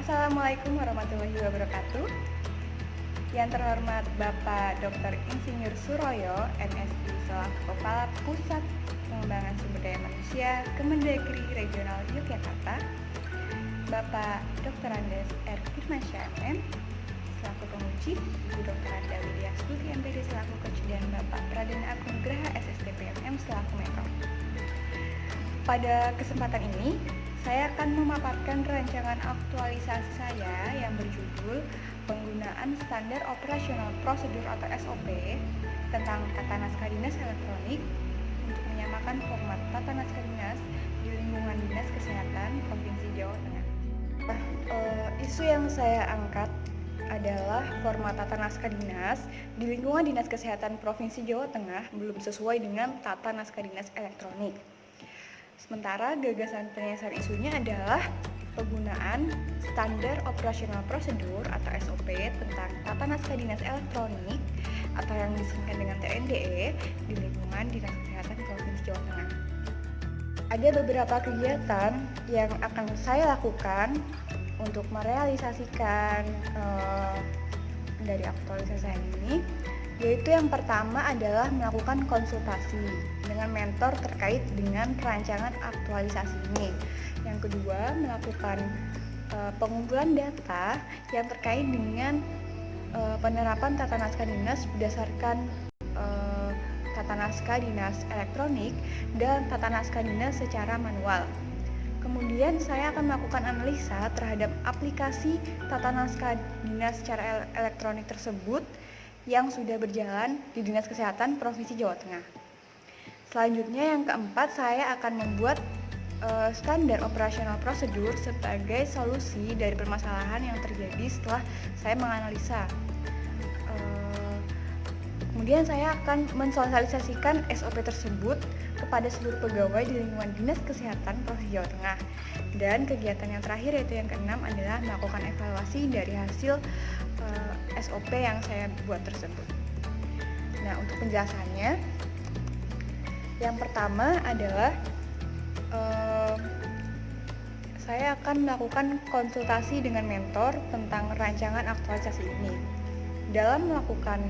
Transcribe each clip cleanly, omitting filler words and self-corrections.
Assalamualaikum warahmatullahi wabarakatuh. Yang terhormat Bapak Dr. Insinyur Suroyo, MSI selaku Kepala Pusat Pengembangan Sumber Daya Manusia Kemendagri Regional Yogyakarta, Bapak Dr. Andes R. Firmansyah MM selaku penguji, Ibu Dr. Anda Widya Stuti MPD selaku coach, dan Bapak Pradana Agung Graha SSDP MM selaku mentor. Pada kesempatan ini, saya akan memaparkan rancangan aktualisasi saya yang berjudul Penggunaan Standar Operasional Prosedur atau SOP tentang Tata Naskah Dinas Elektronik untuk menyamakan format Tata Naskah Dinas di lingkungan Dinas Kesehatan Provinsi Jawa Tengah. Isu yang saya angkat adalah format Tata Naskah Dinas di lingkungan Dinas Kesehatan Provinsi Jawa Tengah belum sesuai dengan Tata Naskah Dinas Elektronik. Sementara gagasan penyelesaian isunya adalah penggunaan Standar Operasional Prosedur atau SOP tentang Tata Naskah Dinas Elektronik atau yang disingkat dengan TNDE di lingkungan Dinas Kesehatan Provinsi Jawa Tengah. Ada beberapa kegiatan yang akan saya lakukan untuk merealisasikan dari aktualisasi saya ini, yaitu yang pertama adalah melakukan konsultasi dengan mentor terkait dengan rancangan aktualisasi ini. Yang kedua, melakukan pengumpulan data yang terkait dengan penerapan Tata Naskah Dinas berdasarkan Tata Naskah Dinas Elektronik dan Tata Naskah Dinas secara manual. Kemudian saya akan melakukan analisa terhadap aplikasi Tata Naskah Dinas secara elektronik tersebut yang sudah berjalan di Dinas Kesehatan Provinsi Jawa Tengah. Selanjutnya yang keempat, saya akan membuat standar operasional prosedur sebagai solusi dari permasalahan yang terjadi setelah saya menganalisa. Kemudian saya akan mensosialisasikan SOP tersebut kepada seluruh pegawai di lingkungan Dinas Kesehatan Provinsi Jawa Tengah. Dan kegiatan yang terakhir yaitu yang keenam adalah melakukan evaluasi dari hasil SOP yang saya buat tersebut. Nah, untuk penjelasannya, yang pertama adalah saya akan melakukan konsultasi dengan mentor tentang rancangan aktualisasi ini. Dalam melakukan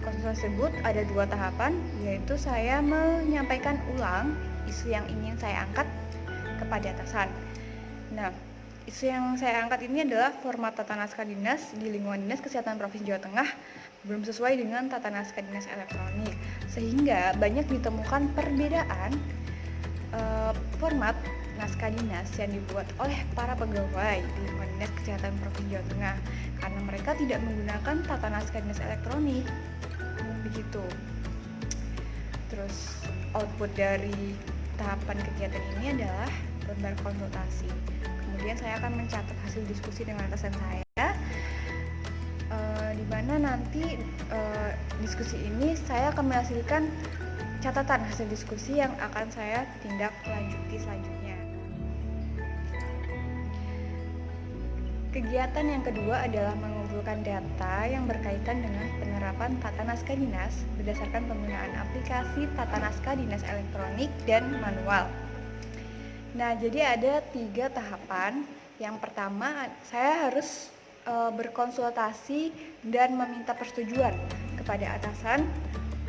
konsultasi tersebut ada dua tahapan, yaitu saya menyampaikan ulang isu yang ingin saya angkat kepada atasan. Nah, isu yang saya angkat ini adalah format Tata Naskah Dinas di lingkungan Dinas Kesehatan Provinsi Jawa Tengah belum sesuai dengan Tata Naskah Dinas Elektronik, sehingga banyak ditemukan perbedaan format naskah dinas yang dibuat oleh para pegawai di lingkungan Dinas Kesehatan Provinsi Jawa Tengah karena mereka tidak menggunakan Tata Naskah Dinas Elektronik. Begitu. Terus output dari tahapan kegiatan ini adalah lembar konsultasi. Kemudian saya akan mencatat hasil diskusi dengan atasan saya, di mana nanti diskusi ini saya akan menghasilkan catatan hasil diskusi yang akan saya tindak lanjuti selanjutnya. Kegiatan yang kedua adalah mengumpulkan data yang berkaitan dengan penerapan Tata Naskah Dinas berdasarkan penggunaan aplikasi Tata Naskah Dinas Elektronik dan manual. Nah, jadi ada 3 tahapan. Yang pertama, saya harus berkonsultasi dan meminta persetujuan kepada atasan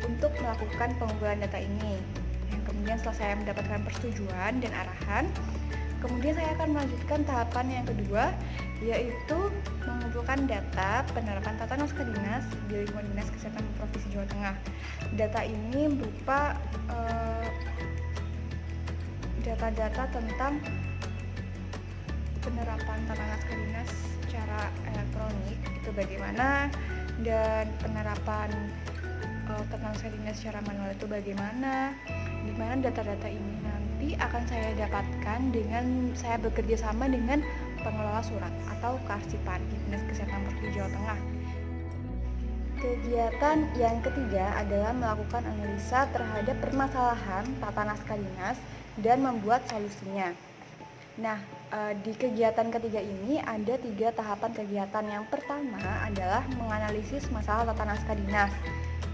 untuk melakukan pengumpulan data ini. Yang kemudian setelah saya mendapatkan persetujuan dan arahan, kemudian saya akan melanjutkan tahapan yang kedua, yaitu mengumpulkan data penerapan Tata Naskah Dinas di lingkungan Dinas Kesehatan Provinsi Jawa Tengah. Data ini berupa data-data tentang penerapan Tata Naskah Dinas secara elektronik itu bagaimana, dan penerapan Tata Naskah Dinas secara manual itu bagaimana, di mana data-data ini nanti akan saya dapatkan dengan saya bekerja sama dengan pengelola surat atau Karsipan di Dinas Kesehatan Provinsi Jawa Tengah. Kegiatan yang ketiga adalah melakukan analisa terhadap permasalahan Tata Naskah Dinas dan membuat solusinya. Nah, di kegiatan ketiga ini ada 3 tahapan kegiatan. Yang pertama adalah menganalisis masalah Tata Naskah Dinas.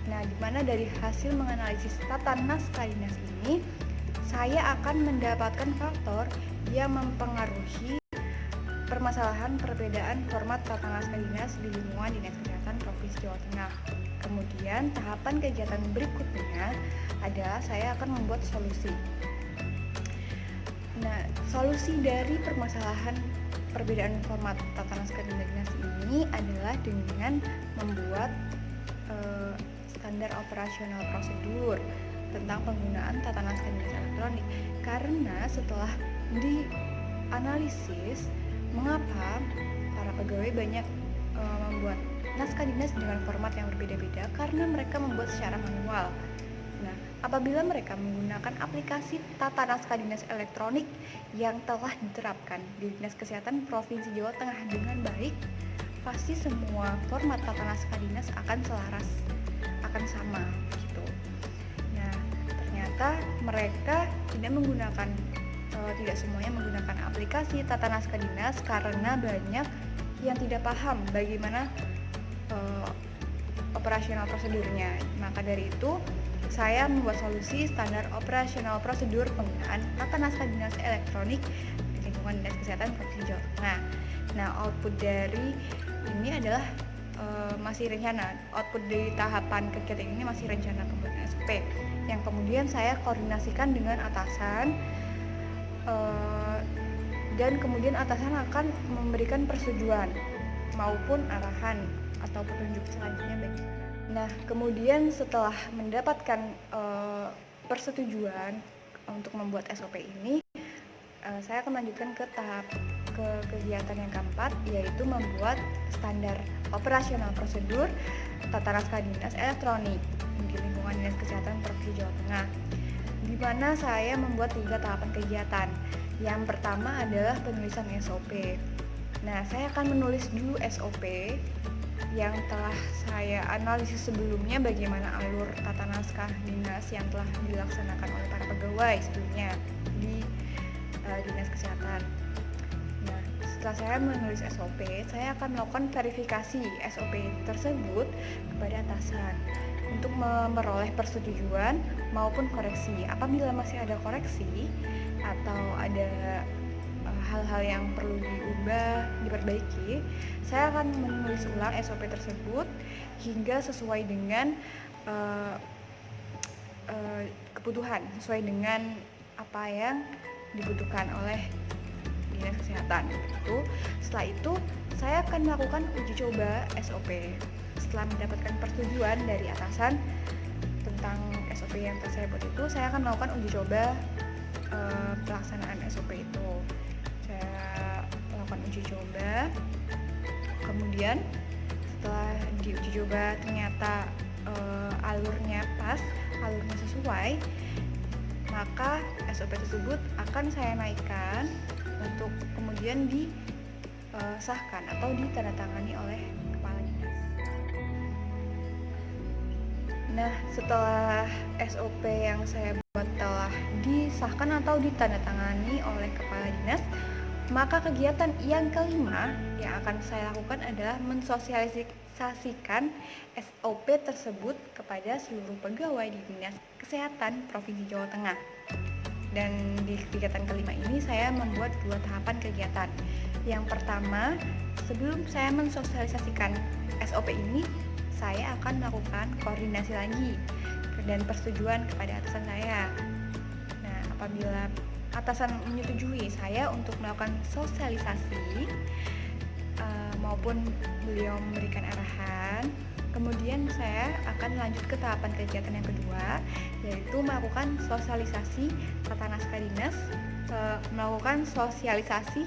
Nah, di mana dari hasil menganalisis Tata Naskah Dinas ini, saya akan mendapatkan faktor yang mempengaruhi permasalahan perbedaan format tata naskah dinas di lingkungan Dinas Kesehatan Provinsi Jawa Tengah. Kemudian tahapan kegiatan berikutnya adalah saya akan membuat solusi. Nah, solusi dari permasalahan perbedaan format tata naskah dinas ini adalah dengan membuat standar operasional prosedur tentang penggunaan tata naskah dinas elektronik. Karena setelah dianalisis mengapa para pegawai banyak membuat naskah dinas dengan format yang berbeda-beda, karena mereka membuat secara manual. Nah, apabila mereka menggunakan aplikasi tata naskah dinas elektronik yang telah diterapkan di Dinas Kesehatan Provinsi Jawa Tengah dengan baik, pasti semua format tata naskah dinas akan selaras, akan sama gitu. Nah, ternyata mereka tidak semuanya menggunakan aplikasi tata naskah dinas karena banyak yang tidak paham bagaimana operasional prosedurnya. Maka dari itu, saya membuat solusi standar operasional prosedur penggunaan tata naskah dinas elektronik di lingkungan Dinas Kesehatan Provinsi Jawa Tengah. Nah, output dari ini adalah masih rencana. Output dari tahapan kegiatan ini masih rencana pembuatan SOP yang kemudian saya koordinasikan dengan atasan, dan kemudian atasan akan memberikan persetujuan maupun arahan atau petunjuk selanjutnya bagaimana. Nah, kemudian setelah mendapatkan persetujuan untuk membuat SOP ini, saya akan melanjutkan ke kegiatan yang keempat, yaitu membuat standar operasional prosedur tata naskah dinas elektronik di lingkungan Dinas Kesehatan Provinsi Jawa Tengah, di mana saya membuat 3 tahapan kegiatan. Yang pertama adalah penulisan SOP. Nah, saya akan menulis dulu SOP yang telah saya analisis sebelumnya, bagaimana alur tata naskah dinas yang telah dilaksanakan oleh para pegawai sebelumnya di Dinas Kesehatan. Nah, setelah saya menulis SOP, saya akan melakukan verifikasi SOP tersebut kepada atasan untuk memperoleh persetujuan maupun koreksi. Apabila masih ada koreksi atau ada hal-hal yang perlu diubah, diperbaiki, saya akan menulis ulang SOP tersebut hingga sesuai dengan kebutuhan, sesuai dengan apa yang dibutuhkan oleh Dinas Kesehatan. Setelah itu, saya akan melakukan uji coba SOP. Setelah mendapatkan persetujuan dari atasan tentang SOP yang telah saya buat itu, saya akan melakukan uji coba pelaksanaan SOP itu. Saya lakukan uji coba, kemudian setelah diuji coba ternyata alurnya pas, alurnya sesuai, maka SOP tersebut akan saya naikkan untuk kemudian disahkan atau ditandatangani oleh kepala dinas. Nah, setelah SOP yang saya buat telah disahkan atau ditandatangani oleh kepala dinas, maka kegiatan yang kelima yang akan saya lakukan adalah mensosialisasikan SOP tersebut kepada seluruh pegawai di Dinas Kesehatan Provinsi Jawa Tengah. Dan di kegiatan kelima ini saya membuat 2 tahapan kegiatan. Yang pertama, sebelum saya mensosialisasikan SOP ini, saya akan melakukan koordinasi lagi dan persetujuan kepada atasan saya. Nah, apabila atasan menyetujui saya untuk melakukan sosialisasi maupun beliau memberikan arahan, kemudian saya akan lanjut ke tahapan kegiatan yang kedua, yaitu melakukan sosialisasi tata naskah dinas, melakukan sosialisasi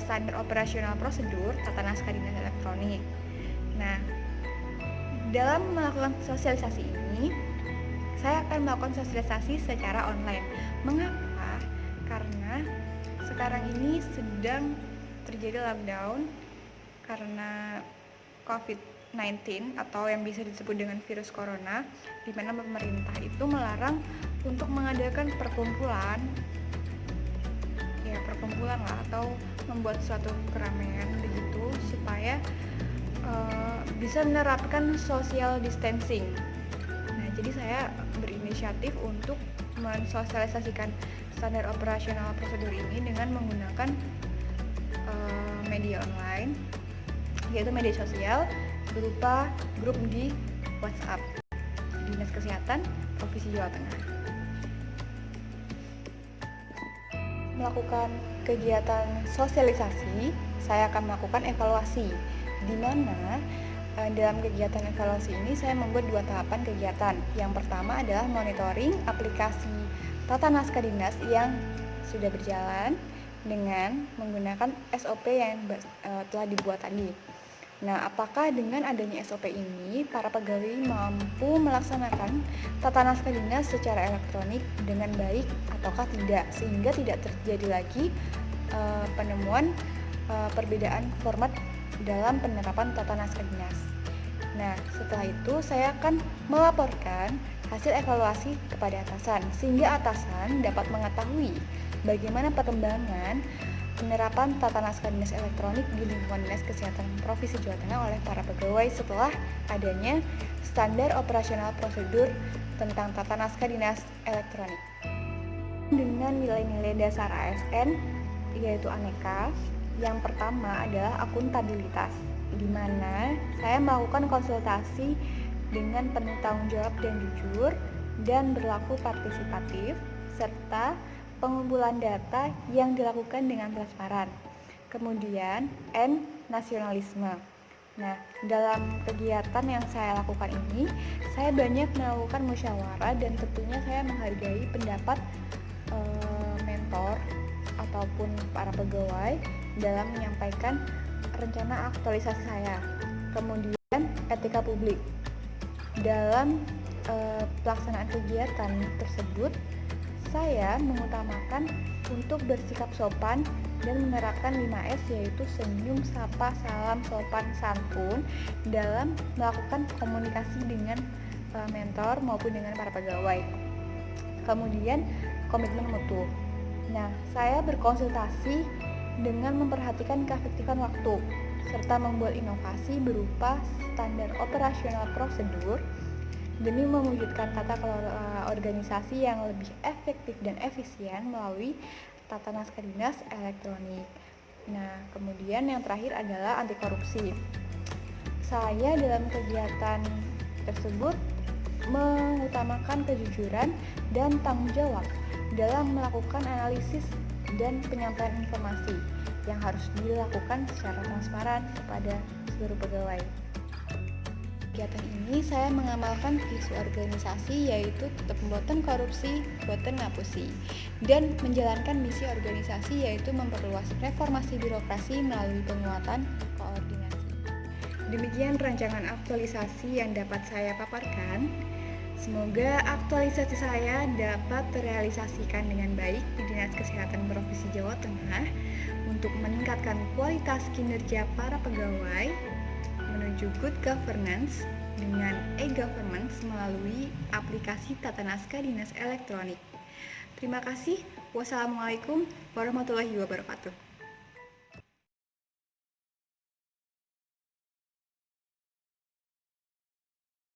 standar operasional prosedur tata naskah dinas elektronik. Nah, dalam melakukan sosialisasi ini, saya akan melakukan sosialisasi secara online. Mengapa? Karena sekarang ini sedang terjadi lockdown karena COVID-19 atau yang bisa disebut dengan virus corona, di mana pemerintah itu melarang untuk mengadakan perkumpulan lah, atau membuat suatu keramaian begitu supaya bisa menerapkan social distancing. Nah, Jadi saya berinisiatif untuk mensosialisasikan standar operasional prosedur ini dengan menggunakan media online, yaitu media sosial berupa grup di WhatsApp Dinas Kesehatan Provinsi Jawa Tengah. Melakukan kegiatan sosialisasi, saya akan melakukan evaluasi, di mana dalam kegiatan evaluasi ini saya membuat 2 tahapan kegiatan. Yang pertama adalah monitoring aplikasi tata naskah dinas yang sudah berjalan dengan menggunakan SOP yang telah dibuat tadi. Nah, apakah dengan adanya SOP ini para pegawai mampu melaksanakan tata naskah dinas secara elektronik dengan baik ataukah tidak, sehingga tidak terjadi lagi penemuan perbedaan format dalam penerapan tata naskah dinas. Nah, setelah itu saya akan melaporkan hasil evaluasi kepada atasan, sehingga atasan dapat mengetahui bagaimana perkembangan penerapan tata naskah dinas elektronik di lingkungan Dinas Kesehatan Provinsi Jawa Tengah oleh para pegawai setelah adanya standar operasional prosedur tentang tata naskah dinas elektronik. Dengan nilai-nilai dasar ASN, yaitu aneka, yang pertama adalah akuntabilitas, di mana saya melakukan konsultasi dengan penuh tanggung jawab dan jujur dan berlaku partisipatif, serta pengumpulan data yang dilakukan dengan transparan. Kemudian, N, nasionalisme. Nah, dalam kegiatan yang saya lakukan ini, saya banyak melakukan musyawarah dan tentunya saya menghargai pendapat mentor ataupun para pegawai dalam menyampaikan rencana aktualisasi saya. Kemudian, etika publik. Dalam pelaksanaan kegiatan tersebut, saya mengutamakan untuk bersikap sopan dan menerapkan 5S, yaitu senyum, sapa, salam, sopan, santun dalam melakukan komunikasi dengan mentor maupun dengan para pegawai. Kemudian komitmen mutu. Nah, saya berkonsultasi dengan memperhatikan keefektifan waktu serta membuat inovasi berupa standar operasional prosedur demi mewujudkan tata kelola organisasi yang lebih efektif dan efisien melalui tata naskah dinas elektronik. Nah, kemudian yang terakhir adalah anti korupsi. Saya dalam kegiatan tersebut mengutamakan kejujuran dan tanggung jawab dalam melakukan analisis dan penyampaian informasi yang harus dilakukan secara transparan kepada seluruh pegawai. Kegiatan ini saya mengamalkan visi organisasi, yaitu tetap boten korupsi, boten ngapusi, dan menjalankan misi organisasi, yaitu memperluas reformasi birokrasi melalui penguatan koordinasi. Demikian rancangan aktualisasi yang dapat saya paparkan. Semoga aktualisasi saya dapat terrealisasikan dengan baik di Dinas Kesehatan Provinsi Jawa Tengah untuk meningkatkan kualitas kinerja para pegawai menuju good governance dengan e-governance melalui aplikasi tata naskah dinas elektronik. Terima kasih. Wassalamualaikum warahmatullahi wabarakatuh.